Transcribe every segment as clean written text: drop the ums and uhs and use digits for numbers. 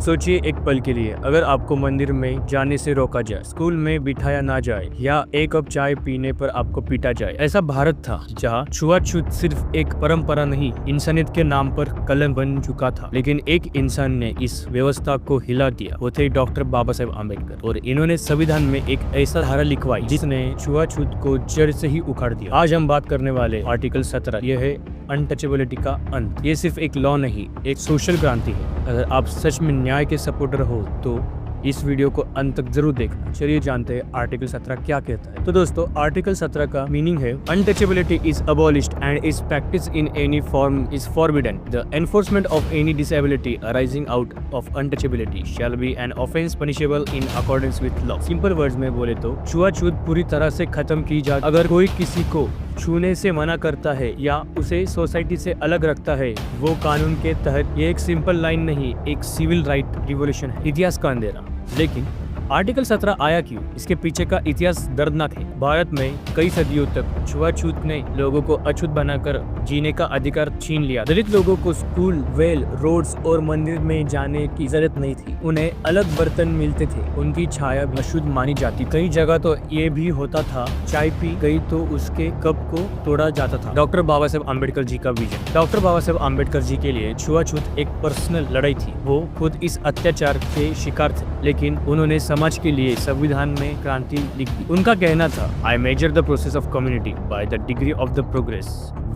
सोचिए एक पल के लिए, अगर आपको मंदिर में जाने से रोका जाए, स्कूल में बिठाया ना जाए या एक कप चाय पीने पर आपको पीटा जाए। ऐसा भारत था जहाँ छुआछूत सिर्फ एक परंपरा नहीं, इंसानियत के नाम पर कलम बन चुका था। लेकिन एक इंसान ने इस व्यवस्था को हिला दिया, वो थे डॉक्टर बाबा साहेब आम्बेडकर। और इन्होंने संविधान में एक ऐसा धारा लिखवाई जिसने छुआछूत को जड़ से ही उखाड़ दिया। आज हम बात करने वाले आर्टिकल 17, यह है अनटचेबिलिटी का अंत। ये सिर्फ एक लॉ नहीं, एक सोशल क्रांति है। अगर आप सच में न्याय के सपोर्टर हो तो इस वीडियो को अंत तक जरूर देखना। चलिए जानते हैं आर्टिकल 17 क्या कहता है। तो दोस्तों, आर्टिकल 17 का मीनिंग है untouchability is abolished and is practice in any form is forbidden. The enforcement of any disability arising out of untouchability shall be an offence punishable in accordance with law. Simple words में बोले तो छुआछूत पूरी तरह से खत्म की जाए। अगर कोई किसी को छूने से मना करता है या उसे सोसाइटी से अलग रखता है, वो कानून के तहत ये एक सिंपल लाइन नहीं, एक सिविल राइट रिवॉल्यूशन है, इतिहास का अंधेरा। लेकिन आर्टिकल 17 आया क्यों? इसके पीछे का इतिहास दर्दनाक है। भारत में कई सदियों तक छुआछूत ने लोगों को अछूत बनाकर जीने का अधिकार छीन लिया। दलित लोगों को स्कूल, वेल, रोड्स और मंदिर में जाने की जरूरत नहीं थी। उन्हें अलग बर्तन मिलते थे, उनकी छाया भी अशुद्ध मानी जाती। कई जगह तो ये भी होता था, चाय पी गई तो उसके कप को तोड़ा जाता था। डॉक्टर बाबा साहेब आम्बेडकर जी का विजन। डॉक्टर बाबा साहेब आम्बेडकर जी के लिए छुआछूत एक पर्सनल लड़ाई थी। वो खुद इस अत्याचार के शिकार थे, लेकिन उन्होंने समाज के लिए संविधान में क्रांति लिख दी। उनका कहना था, I measure the process of community by the degree of the progress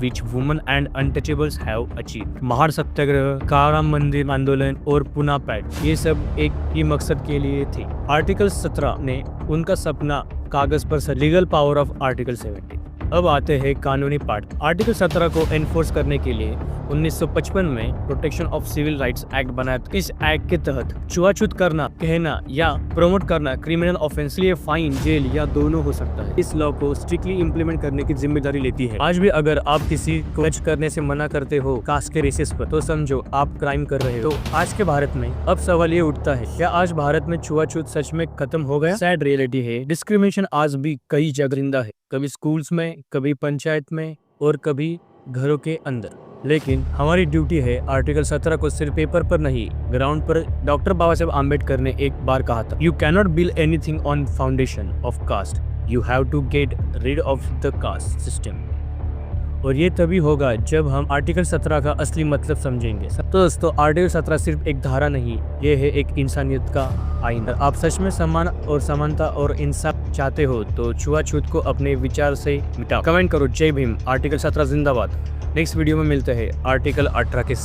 which women and untouchables have achieved। Mahar Satyagraha, काराम मंदिर आंदोलन और पुना पैड, ये सब एक ही मकसद के लिए थे। आर्टिकल 17 ने उनका सपना कागज पर लीगल पावर ऑफ आर्टिकल 17। अब आते हैं कानूनी पार्ट। आर्टिकल 17 को एनफोर्स करने के लिए 1955 में protection of civil rights act बनाया। इस एक्ट के तहत छुआछूत करना, कहना या प्रमोट करना क्रिमिनल ऑफेंस, लिए फाइन, जेल या दोनों हो सकता है। इस लॉ को स्ट्रिक्टली इंप्लीमेंट करने की जिम्मेदारी लेती है। आज भी अगर आप किसी को टच करने से मना करते हो कास्ट के बेसिस पर, तो समझो आप क्राइम कर रहे हो। तो आज के भारत में अब सवाल ये उठता है, क्या आज भारत में छुआछूत सच में खत्म हो गया? सैड रियलिटी है, डिस्क्रिमिनेशन आज भी कई जगह जिंदा है, कभी स्कूल्स में, कभी पंचायत में और कभी घरों के अंदर। लेकिन हमारी ड्यूटी है आर्टिकल 17 को सिर्फ पेपर पर नहीं, ग्राउंड पर। डॉक्टर बाबा साहेब आम्बेडकर ने एक बार कहा था, you can not build anything on foundation of caste, you have to get rid of the caste system. और ये तभी होगा जब हम आर्टिकल 17 का असली मतलब समझेंगे। तो दोस्तों, आर्टिकल 17 सिर्फ एक धारा नहीं, ये है एक इंसानियत का आईना। आप सच में सम्मान और समानता और इंसाफ चाहते हो तो छुआछूत को अपने विचार से मिटाओ। कमेंट करो, जय भीम, आर्टिकल 17 जिंदाबाद। नेक्स्ट वीडियो में मिलते हैं आर्टिकल 18 के